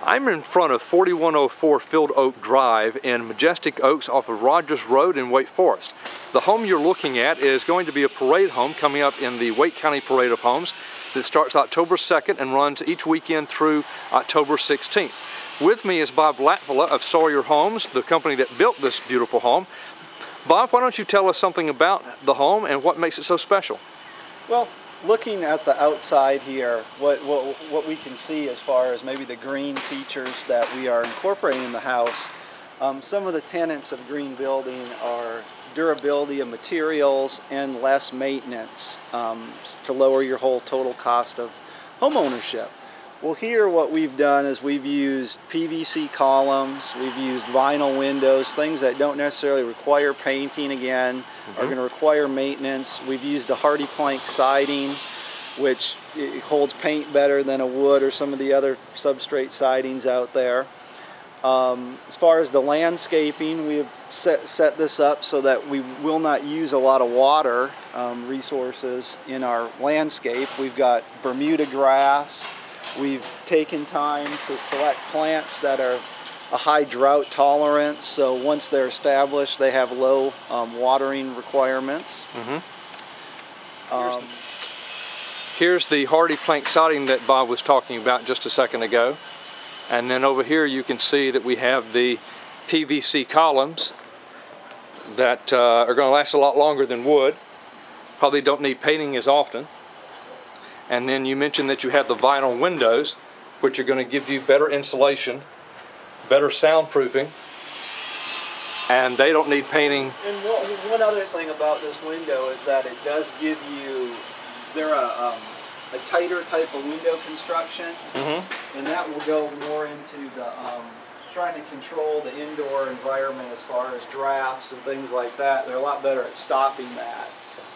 I'm in front of 4104 Field Oak Drive in Majestic Oaks off of Rogers Road in Wake Forest. The home you're looking at is going to be a parade home coming up in the Wake County Parade of Homes that starts October 2nd and runs each weekend through October 16th. With me is Bob Latvala of Sawyer Homes, the company that built this beautiful home. Bob, why don't you tell us something about the home and what makes it so special? Well, looking at the outside here, what we can see as far as maybe the green features that we are incorporating in the house, some of the tenets of green building are durability of materials and less maintenance to lower your whole total cost of home ownership. Well, here what we've done is we've used PVC columns, we've used vinyl windows, things that don't necessarily require painting again, are going to require maintenance. We've used the hardy plank siding, which it holds paint better than a wood or some of the other substrate sidings out there. As far as the landscaping, we have set this up so that we will not use a lot of water resources in our landscape. We've got Bermuda grass. We've taken time to select plants that are a high drought tolerance, so once they're established, they have low watering requirements. Here's the hardy plank siding that Bob was talking about just a second ago. And then over here you can see that we have the PVC columns that are going to last a lot longer than wood. Probably don't need painting as often. And then you mentioned that you have the vinyl windows, which are going to give you better insulation, better soundproofing, and they don't need painting. And one other thing about this window is that it does give you, they're a tighter type of window construction, and that will go more into the trying to control the indoor environment as far as drafts and things like that. They're a lot better at stopping that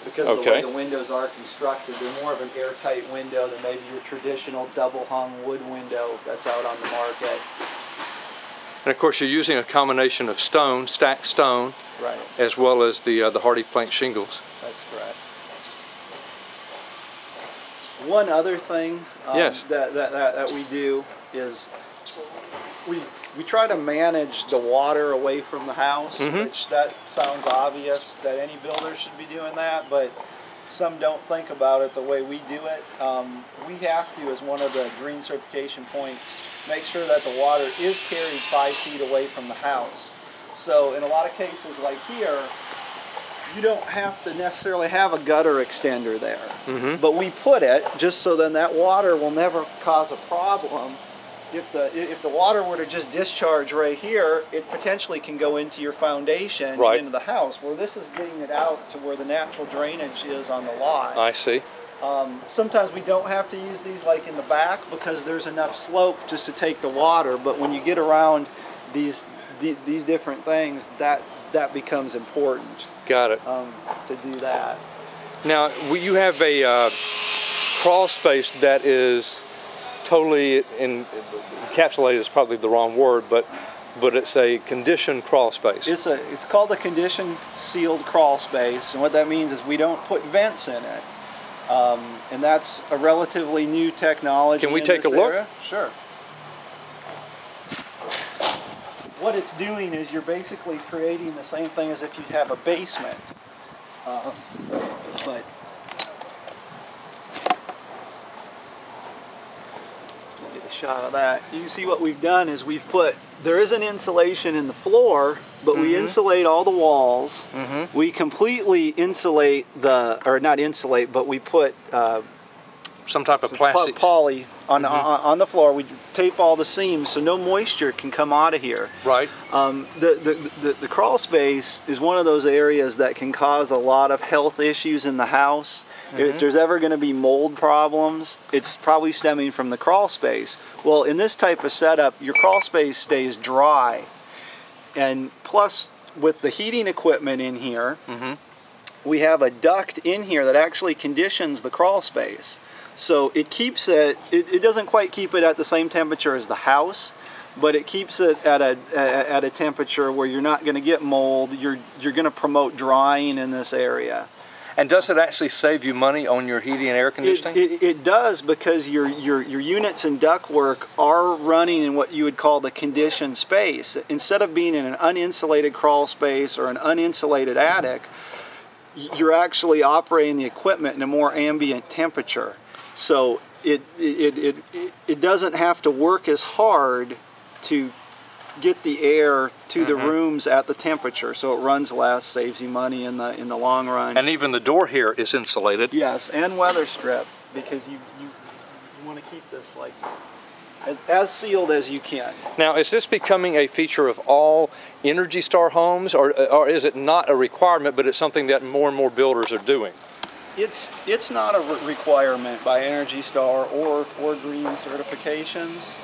because of the way the windows are constructed. They're more of an airtight window than maybe your traditional double-hung wood window that's out on the market. And of course you're using a combination of stone, stacked stone, right, as well as the hardy plank shingles. That's correct. One other thing that we do is we try to manage the water away from the house, which that sounds obvious that any builder should be doing that, but some don't think about it the way we do it. We have to, as one of the green certification points, make sure that the water is carried 5 feet away from the house. So in a lot of cases like here, you don't have to necessarily have a gutter extender there, but we put it just so then that water will never cause a problem. If the water were to just discharge right here, it potentially can go into your foundation and into the house, where this is getting it out to where the natural drainage is on the lot. I see. Sometimes we don't have to use these like in the back because there's enough slope just to take the water, but when you get around these different things, that becomes important. Got it. To do that. Now, you have a crawl space that is totally encapsulated is probably the wrong word, but it's a conditioned crawl space. It's called a conditioned sealed crawl space, and what that means is we don't put vents in it, and that's a relatively new technology. Can we take a look? Sure. What it's doing is you're basically creating the same thing as if you have a basement, but get a shot of that. You can see what we've done is there is an insulation in the floor, but we insulate all the walls. We completely insulate but we put some type of plastic poly on the floor. We tape all the seams so no moisture can come out of here. Right. The crawl space is one of those areas that can cause a lot of health issues in the house. If there's ever going to be mold problems, it's probably stemming from the crawl space. Well, in this type of setup, your crawl space stays dry, and plus with the heating equipment in here, we have a duct in here that actually conditions the crawl space. So it keeps it doesn't quite keep it at the same temperature as the house, but it keeps it at a temperature where you're not going to get mold. You're going to promote drying in this area. And does it actually save you money on your heating and air conditioning? It does, because your units and ductwork are running in what you would call the conditioned space. Instead of being in an uninsulated crawl space or an uninsulated attic, you're actually operating the equipment in a more ambient temperature. So it doesn't have to work as hard to get the air to the rooms at the temperature, so it runs less, saves you money in the long run. And even the door here is insulated. Yes, and weather strip, because you want to keep this like as sealed as you can. Now, is this becoming a feature of all EnergyStar homes, or is it not a requirement, but it's something that more and more builders are doing? It's not a requirement by EnergyStar or green certifications.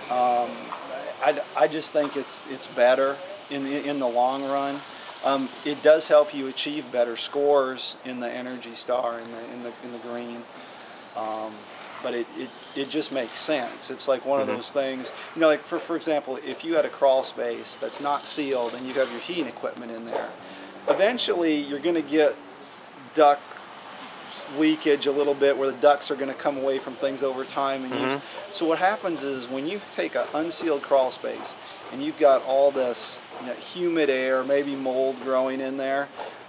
I just think it's better in the long run. It does help you achieve better scores in the EnergyStar in the green, but it just makes sense. It's like one of those things, like for example, if you had a crawl space that's not sealed and you have your heating equipment in there, eventually you're going to get duct leakage a little bit, where the ducts are going to come away from things over time. And so what happens is, when you take an unsealed crawl space and you've got all this humid air, maybe mold growing in there,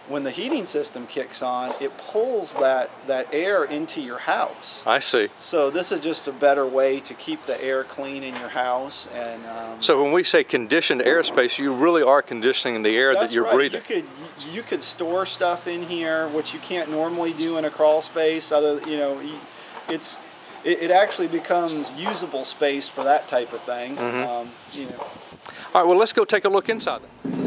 when the heating system kicks on, it pulls that air into your house. I see. So this is just a better way to keep the air clean in your house. And so when we say conditioned airspace, you really are conditioning the air that you're breathing. You could store stuff in here, which you can't normally do in a crawl space. It actually becomes usable space for that type of thing. All right, well, let's go take a look inside then.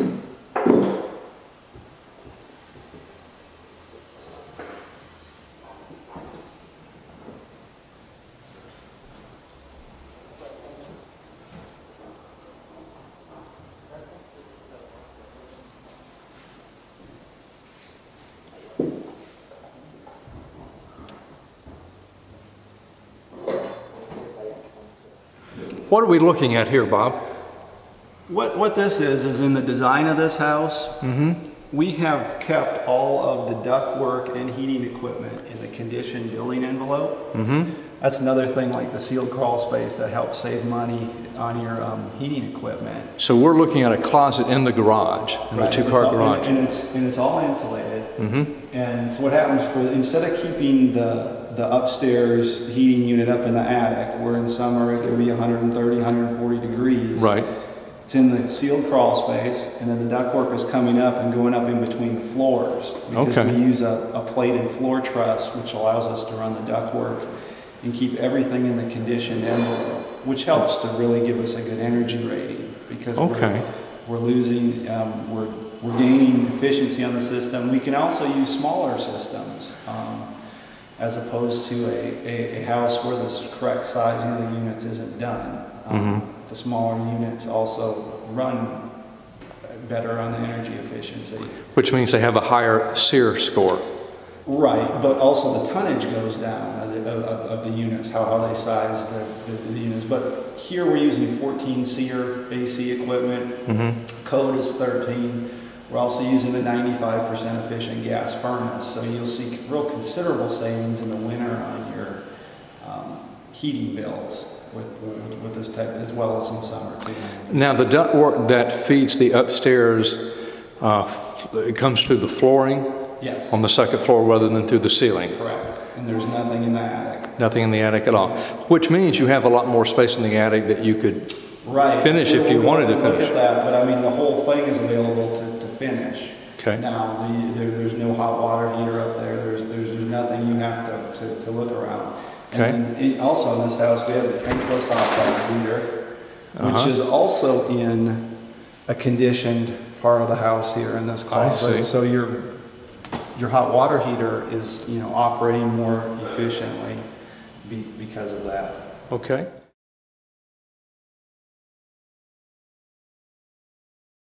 What are we looking at here, Bob? What this is in the design of this house, we have kept all of the ductwork and heating equipment in the conditioned building envelope. That's another thing, like the sealed crawl space, that helps save money on your heating equipment. So we're looking at a closet in the garage, in the two-car garage. And it's all insulated. And so what happens, instead of keeping the upstairs heating unit up in the attic, where in summer it can be 130, 140 degrees. Right. It's in the sealed crawl space, and then the ductwork is coming up and going up in between the floors. Because we use a plated floor truss, which allows us to run the ductwork and keep everything in the conditioned envelope, which helps to really give us a good energy rating, because we're losing, we're gaining efficiency on the system. We can also use smaller systems, as opposed to a house where the correct sizing of the units isn't done. The smaller units also run better on the energy efficiency. Which means they have a higher SEER score. Right, but also the tonnage goes down of the units, how they size the units. But here we're using 14 SEER AC equipment. Code is 13. We're also using the 95% efficient gas furnace, so you'll see real considerable savings in the winter on your heating bills with this type, as well as in summer too. Now, the ductwork that feeds the upstairs, it comes through the flooring? Yes. On the second floor rather than through the ceiling? Correct. And there's nothing in the attic. Nothing in the attic at all. Which means you have a lot more space in the attic that you could finish if you wanted to finish. Look at that, but I mean, the whole thing is available to finish. Okay. Now, there's no hot water heater up there. There's nothing you have to look around. Okay. And also in this house, we have a tankless hot water heater, which is also in a conditioned part of the house here in this closet. I see. So your hot water heater is operating more efficiently because of that. Okay.